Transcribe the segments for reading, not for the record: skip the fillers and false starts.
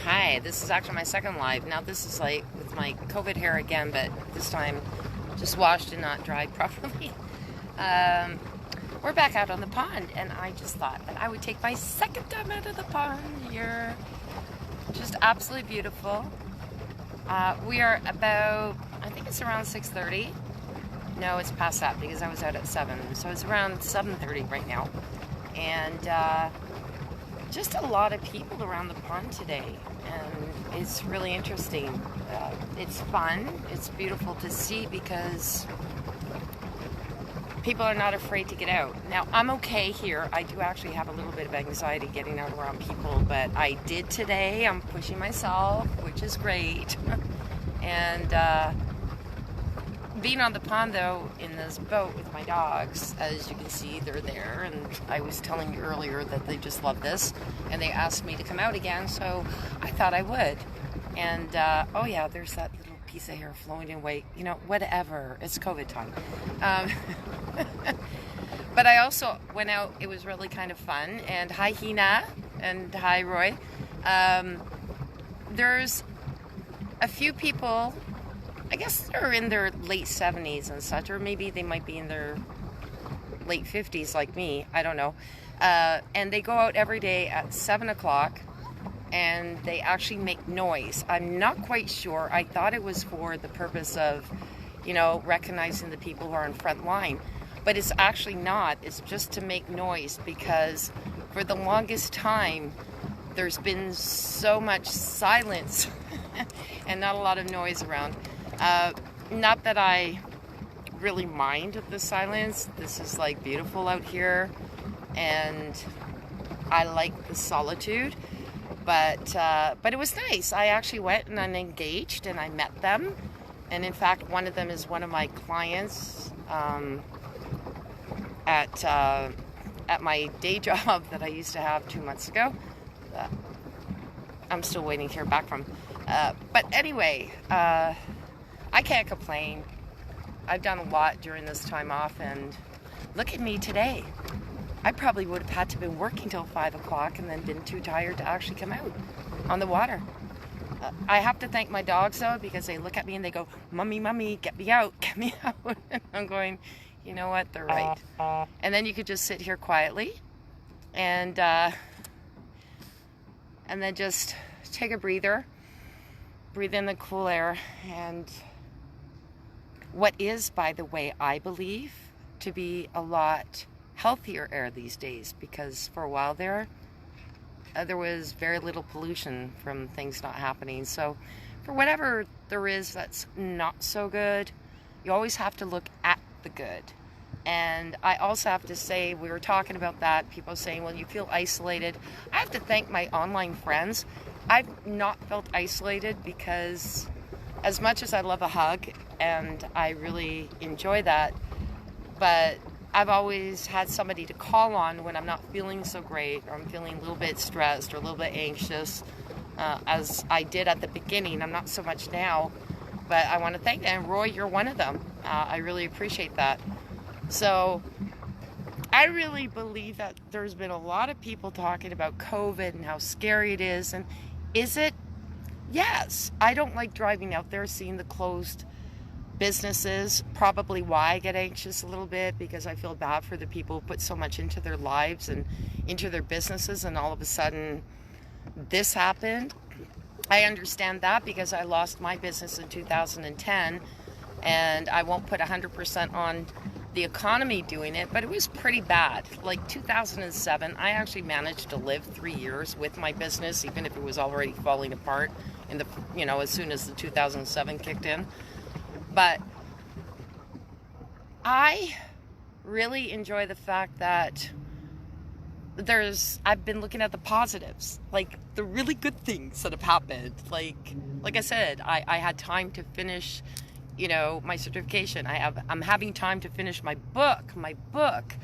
Hi, this is actually my second live. Now this is like with my COVID hair again, but this time just washed and not dried properly. We're back out on the pond, and I just thought that I would take my second time out of the pond here. Just absolutely beautiful. We are about, I think it's around 6:30. No, it's past that because I was out at 7. So it's around 7:30 right now. And just a lot of people around the pond today, and it's really interesting. It's fun. It's beautiful to see because people are not afraid to get out. Now, I'm okay here. I do actually have a little bit of anxiety getting out around people, but I did today. I'm pushing myself, which is great. And being on the pond, though, in this boat with my dogs, as you can see, they're there. And I was telling you earlier that they just love this. And they asked me to come out again, so I thought I would. And, oh yeah, there's that little piece of hair flowing away. You know, whatever. It's COVID time. But I also went out. It was really kind of fun. And hi, Hina. And hi, Roy. There's a few people, I guess they're in their late 70s and such, or maybe they might be in their late 50s like me. I don't know. And they go out every day at 7 o'clock. And they actually make noise. I'm not quite sure. I thought it was for the purpose of, you know, recognizing the people who are in front line. But it's actually not. It's just to make noise because for the longest time, there's been so much silence and not a lot of noise around. Not that I really mind the silence. This is like beautiful out here and I like the solitude. But it was nice. I actually went and I engaged and I met them. And in fact, one of them is one of my clients at my day job that I used to have 2 months ago. I'm still waiting to hear back from. But anyway, I can't complain. I've done a lot during this time off, and look at me today. I probably would have had to been working till 5 o'clock and then been too tired to actually come out on the water. I have to thank my dogs though, because they look at me and they go, "Mummy, Mummy, get me out, get me out." And I'm going, you know what, they're right. And then you could just sit here quietly and then just take a breather, breathe in the cool air. And what is, by the way, I believe to be a lot healthier air these days, because for a while there was very little pollution from things not happening. So for whatever there is that's not so good, you always have to look at the good. And I also have to say, we were talking about that, people saying, well, you feel isolated. I have to thank my online friends. I've not felt isolated, because as much as I love a hug and I really enjoy that, but I've always had somebody to call on when I'm not feeling so great, or I'm feeling a little bit stressed or a little bit anxious, as I did at the beginning. I'm not so much now, but I want to thank them. And Roy, you're one of them. I really appreciate that. So I really believe that there's been a lot of people talking about COVID and how scary it is. And is it? Yes. I don't like driving out there, seeing the closed businesses. Probably why I get anxious a little bit, because I feel bad for the people who put so much into their lives and into their businesses, and all of a sudden this happened. I understand that because I lost my business in 2010, and I won't put 100% on the economy doing it, but it was pretty bad. Like 2007, I actually managed to live 3 years with my business, even if it was already falling apart in the, you know, as soon as the 2007 kicked in. But I really enjoy the fact that I've been looking at the positives, like the really good things that have happened. Like I said, I had time to finish, you know, my certification. I'm having time to finish my book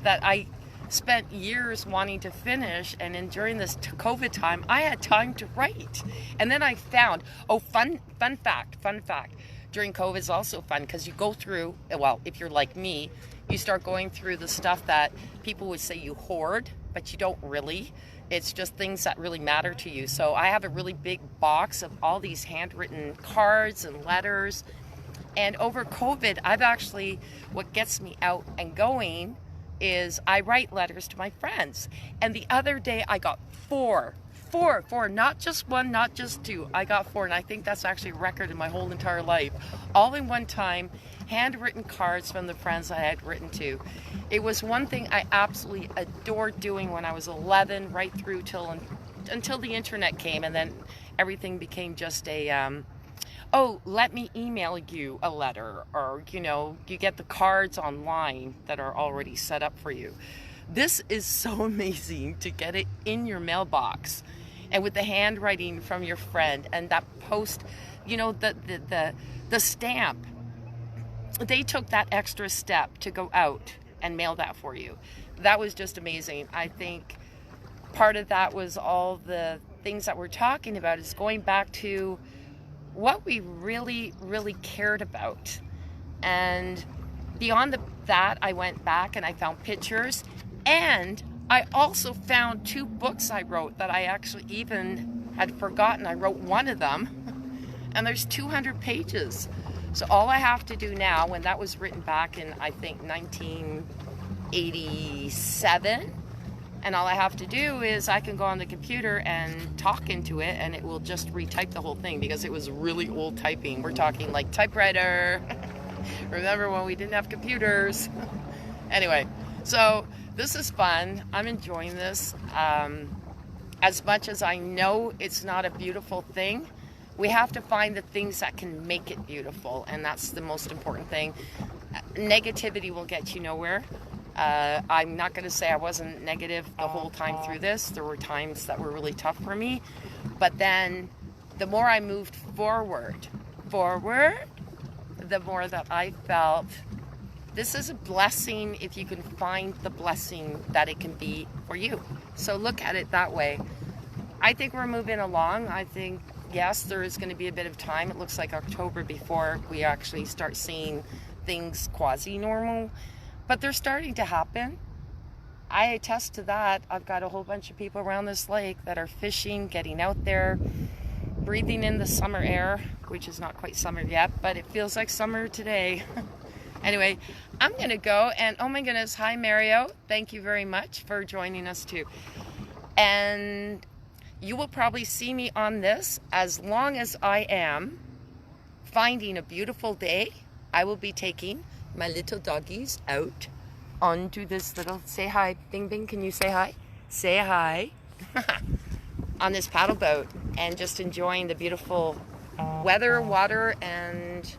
that I spent years wanting to finish. And then during this COVID time, I had time to write. And then I found, fun fact. During COVID is also fun because you go through, well, if you're like me, you start going through the stuff that people would say you hoard, but you don't really. It's just things that really matter to you. So I have a really big box of all these handwritten cards and letters. And over COVID, I've actually, what gets me out and going is I write letters to my friends. And the other day I got four, not just one, not just two. I got four, and I think that's actually a record in my whole entire life. All in one time, handwritten cards from the friends I had written to. It was one thing I absolutely adored doing when I was 11, right through until the internet came, and then everything became just a, oh, let me email you a letter, or, you know, you get the cards online that are already set up for you. This is so amazing to get it in your mailbox, and with the handwriting from your friend, and that post, you know, the stamp. They took that extra step to go out and mail that for you. That was just amazing. I think part of that was all the things that we're talking about is going back to what we really, really cared about. And beyond that, I went back and I found pictures, and I also found 2 books I wrote that I actually even had forgotten. I wrote one of them, and there's 200 pages. So all I have to do now, when that was written back in, I think, 1987, and all I have to do is I can go on the computer and talk into it, and it will just retype the whole thing, because it was really old typing. We're talking like typewriter. Remember when we didn't have computers? Anyway, so this is fun. I'm enjoying this. As much as I know it's not a beautiful thing, we have to find the things that can make it beautiful, and that's the most important thing. Negativity will get you nowhere. I'm not going to say I wasn't negative the whole time through this. There were times that were really tough for me, but then the more I moved forward, the more that I felt this is a blessing if you can find the blessing that it can be for you. So look at it that way. I think we're moving along. I think, yes, there is going to be a bit of time. It looks like October before we actually start seeing things quasi-normal, but they're starting to happen. I attest to that. I've got a whole bunch of people around this lake that are fishing, getting out there, breathing in the summer air, which is not quite summer yet, but it feels like summer today. Anyway, I'm going to go, and oh my goodness, hi Mario. Thank you very much for joining us too. And you will probably see me on this as long as I am finding a beautiful day. I will be taking my little doggies out onto this little, say hi, Bing Bing, can you say hi? Say hi. On this paddle boat, and just enjoying the beautiful weather, water, and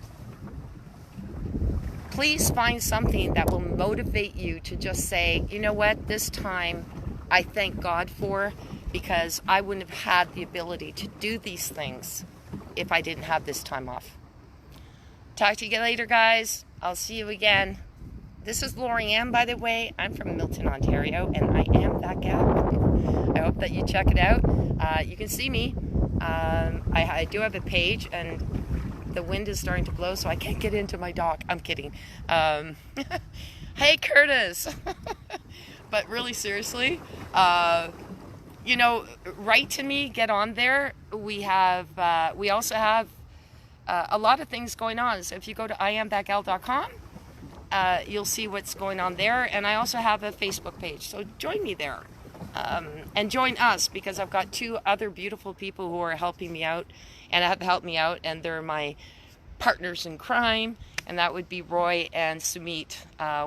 please find something that will motivate you to just say, you know what, this time I thank God for, because I wouldn't have had the ability to do these things if I didn't have this time off. Talk to you later, guys. I'll see you again. This is LaurieAnn, by the way. I'm from Milton, Ontario, and I am that gal. I hope that you check it out. You can see me. I do have a page, and the wind is starting to blow, so I can't get into my dock. I'm kidding. Hey, Curtis. But really, seriously, you know, write to me. Get on there. We also have a lot of things going on. So if you go to iamthatgal.com, you'll see what's going on there. And I also have a Facebook page. So join me there. And join us, because I've got 2 other beautiful people who are helping me out and have helped me out, and they're my partners in crime, and that would be Roy and Sumit.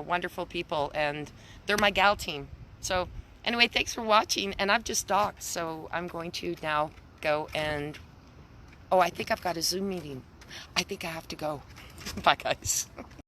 Wonderful people, and they're my gal team. So anyway, thanks for watching, and I've just docked, so I'm going to now go and, oh, I think I've got a Zoom meeting. I think I have to go. Bye, guys.